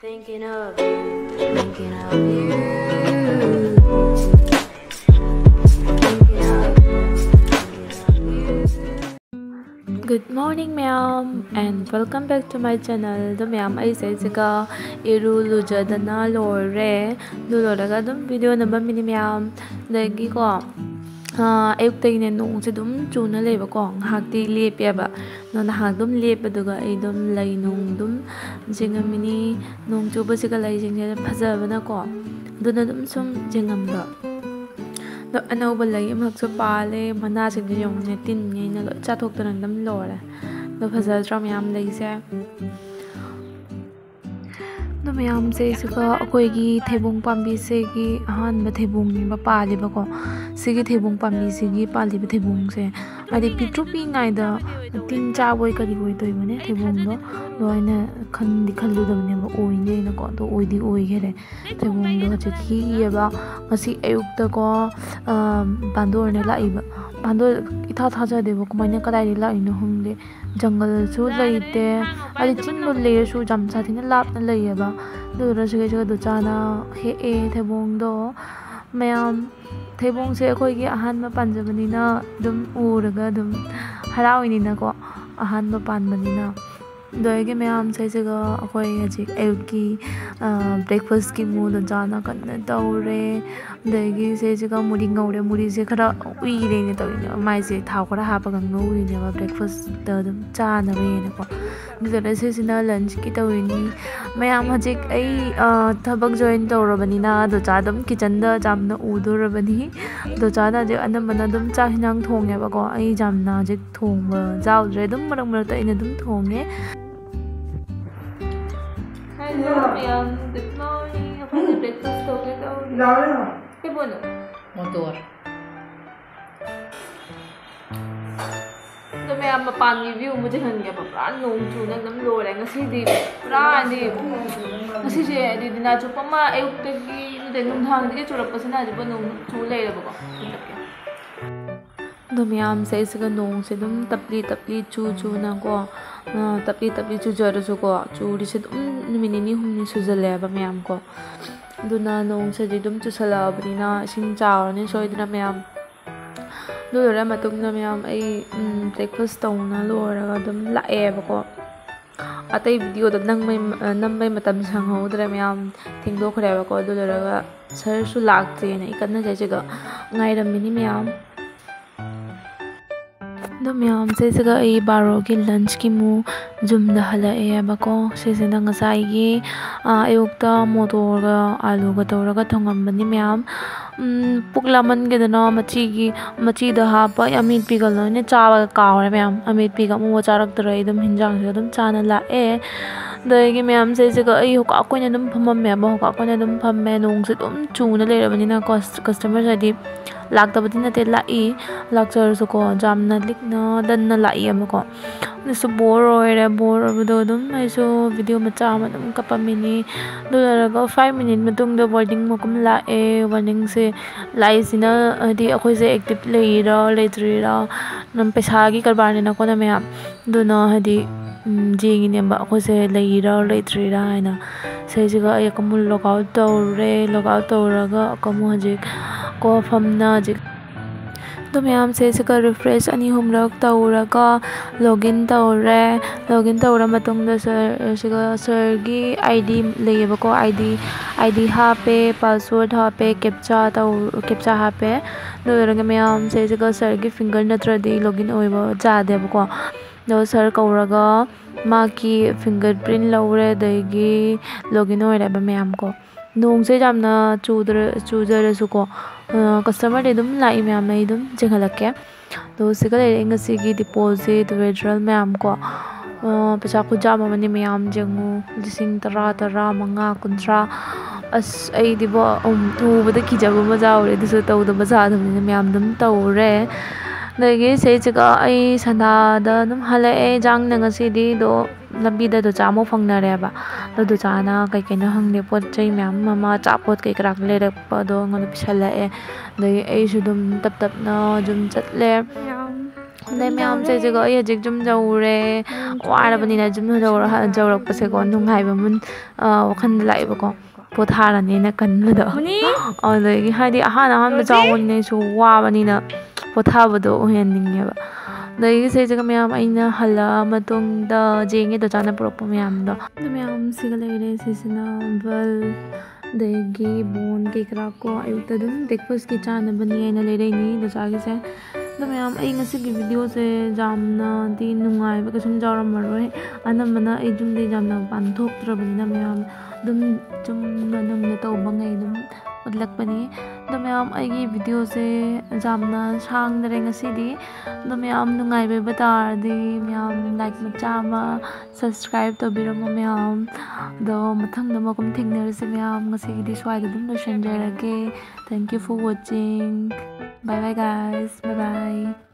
Thinking of you, thinking of you. Good morning ma'am and welcome back to my channel. The ma'am I say sika iru lujadana lore luraga dum video number mini ma'am dagi ko ayuk tay ne nung se dum chuna leba ko hakti lepe ba no na hak dum lepe duga ai dum lai nung dum jinga mini nung chuba sika lai jing phaja bana ko duna dum sum jingam ba do anauba lai am hakso pale mana sing yong ne tin ngai na lo cha thok tan dam lo la do phaja tram yam lai se do mayam se sika akoi gi thebung pambi se gi han ba thebung ni ba pali ba ko sigi thebung pambi sigi pali ba thebung se adi pitru pi ngai da tin cha boi kari boi toi mane thebung do loina khan di khalu da ne ba oi ne na ko do oi di oi gere thebung do che thi ye ba ngasi ayuk ta ko bandor ne lai ba bandor itha tha ja de ba ko mane kadai lai no hung de jungle su lai te adi chin lo le su jam sa thina lap na lai ba do ra se do cha na he e thebung do mayam thebung se khoi gi ahan ma pan jabani na dum uraga dum harawi na ko ahan ma pan bani na doi ge mayam se se ga khoi ji elki breakfast ki mu do jana kan na taure doi gi se se ga muri ngaure muri se khara ui re ne tawi na mai se thau khara ha pa ga ngau ne ba breakfast da dum cha na we ne ko ni da se se na lunch ki tawi ni mayam ha ji ai thabak join tawrabani na do cha dum kitchen da jam na u do rabani do cha da je anam bana dum cha hinang thong ne ba ko ai jam na je thong ba jaw re dum marak ta ina dum thong ne. Hello ma'am, good morning. Apa ni breakfast ko ke tau? Lalo. Ke bono? Motor. तो मैं आप पान review मुझे हन गया पप्पा नोंग चूना नम लो रे ngasi di pra ni ngasi je di dina chu pama ayuk te gi de nung thang di churap pasina ji nong chu le re ba do myam sai se nong se dum tapli chu chu na ko tapli chu jar su ko chu ri se dum mini ni hum ni su jale ba myam ko duna nong se di dum chu sala brina sing chaw ni soi dina myam do ra matung na myam ai breakfast tong na lo ra dum la e ba ko atai video da nang mai matam sang ho dra myam thing do khre ba ko do ra ga sir su lak che na ikan na je ga ngai ram mini myam do myam se se ga ai baro ki lunch ki mu jum da hala e ba ko se se na ngasai gi ayuk ta motor ga alu ga tor ga thongam bani myam puklaman ge na machi da ha pa amit pi ga ne cha ba ka re myam amit pi ga mu charak tra idum hinjang se dum chana la e dai ge myam se se ga ai ho ka ko ne dum pham me ba ho ka ko ne dum pham me nong se dum chu na le ra bani na customer sa di lak ta bati na te la i lak char su ko jam na lik na dan na la i am ko ni su bor oi re bor do dum ai so video ma cha ma dum ka pa mini do ra ga 5 minute matung do boarding mo kum la e warning se lai sina di akhoi se active le ra le tri ra nam paisa gi karbar ne na ko na me do na hadi jing ne ba akhoi se le ra le tri ra na se ji ga ai kamul logout to ra ga kamu ji ko famna ji तो ma'am से इसका refresh अनी हमरक तौरगा login तौरा मतुंग द sir की आईडी लेबको आईडी हापे पासवर्ड हापे कैप्चा हापे दोरगा मैम से इसका सर की फिंगर नत्रदी लॉगिन ओइबो जादेबको दो सर कौरगा मा की फिंगरप्रिंट लौरे दगी लॉगिन ओइरेबा मैम को nong se jamna chudare su ko customer de dum lai myam mai dum jenghalake to se ga le ngasi gi deposit withdrawal myam ko paisa ku jama mani myam jengu lising tara manga kuntra as ai di bo tu bada ki jabu ma jaure du so taw da baza dum myam dum tawre dagi se chiga ai sana da dum hala e jang na ngasi di do lambi da do chamo phangna re ba do chana kai kai na hang ne pot chai myam mama cha pot kai krak le re pa do ngon pisala e dai ai su dum tap na jum chat le ꯑꯗꯩ ꯃꯌꯥꯝꯁꯦ ꯁꯤꯒ ꯑꯩ ꯍꯧꯖꯤꯛ ꯖꯨꯝ ꯌꯧꯔꯦ ꯋꯥꯔꯕꯅꯤꯅ ꯖꯨꯝ ꯌꯧꯔꯛꯄꯁꯦꯀꯣ ꯅꯨꯡꯉꯥꯏꯕ ꯋꯥꯈꯜꯗ ꯂꯥꯛꯑꯦꯕꯀꯣ ꯄꯣꯊꯥꯔꯅꯤꯅ ꯈꯟꯕꯗꯣ ꯑꯗꯨꯗꯒꯤ ꯍꯥꯏꯗꯤ ꯑꯍꯥꯟꯕ ꯆꯥꯎꯕꯅꯤꯅ ꯑꯩꯁꯨ ꯋꯥꯕꯅꯤꯅ ꯄꯣꯊꯥꯕꯗꯣ ꯑꯣꯏꯍꯟꯅꯤꯡꯉꯦꯕ ꯑꯗꯒꯤ ꯁꯤꯁꯤꯒ ꯃꯌꯥꯝ ꯑꯩꯅ ꯍꯜꯂꯛꯑ ꯃꯇꯨꯡꯗ ꯖꯦꯡꯒꯤꯗ ꯆꯥꯅ ꯄꯨꯔꯛꯄ ꯃꯌꯥꯝꯗꯣ ꯑꯗꯨ ꯃꯌꯥꯝ ꯁꯤꯒ ꯂꯩꯔꯦ ꯁꯤꯁꯤꯅ ꯕꯜ ꯑꯗꯒꯤ ꯕꯣꯟ ꯀꯩꯀꯔꯥ ꯀꯣ ꯑꯌꯨꯛꯇ ꯑꯗꯨꯝ ꯕ꯭ꯔꯦꯛꯐꯥꯁꯀꯤ ꯆꯥꯅꯕꯅꯤ ꯍꯥꯏꯅ ꯂꯩꯔꯛꯏꯅꯤ ꯗꯣꯆꯥꯒꯤꯁꯦ ꯑꯗꯣ ꯃꯌꯥꯝ ꯑꯩ ꯉꯁꯤꯒꯤ ꯚꯤꯗꯤꯑꯣꯁꯦ ꯌꯥꯝꯅꯗꯤ ꯅꯨꯡꯉꯥꯏꯕ ꯀꯩꯁꯨꯝ ꯌꯥꯎꯔꯝꯃꯔꯣꯏ ꯑꯅꯝꯕꯅ ꯑꯩ ꯌꯨꯝꯗꯩ ꯌꯥꯝꯅ ꯄꯥꯟꯊꯣꯛꯇ꯭ꯔꯕꯅꯤꯅ ꯃꯌꯥꯝ ꯑꯗꯨꯝ ꯆꯨꯝꯅ ꯇꯧꯕꯉꯩ ꯑꯗꯨꯝ ꯎꯠꯂꯛꯄꯅꯤ ꯑꯗꯣ ꯃꯌꯥꯝ ꯑꯩꯒꯤ ꯚꯤꯗꯤꯑꯣꯁꯦ ꯌꯥꯝꯅ ꯁꯥꯡꯗꯔꯦ ꯉꯁꯤꯗꯤ ꯑꯗꯣ ꯃꯌꯥꯝ ꯅꯨꯡꯉꯥꯏꯕꯤꯕ ꯇꯥꯔꯗꯤ ꯃꯌꯥꯝ ꯂꯥꯏꯛ ꯃꯆꯥ ꯑꯃ ꯁꯕꯁꯀ꯭ꯔꯥꯏꯕ ꯇꯧꯕꯤꯔꯝꯃꯣ ꯃꯌꯥꯝ ꯑꯗꯣ ꯃꯊꯪꯗ ꯑꯃꯨꯛ ꯊꯦꯡꯅꯔꯁꯤ ꯃꯌꯥꯝ ꯉꯁꯤꯒꯤꯗꯤ ꯁ꯭ꯋꯥꯏꯗ ꯑꯗꯨꯝ ꯂꯣꯏꯁꯤꯟꯖꯔꯒꯦ thank you for watching bye bye guys bye by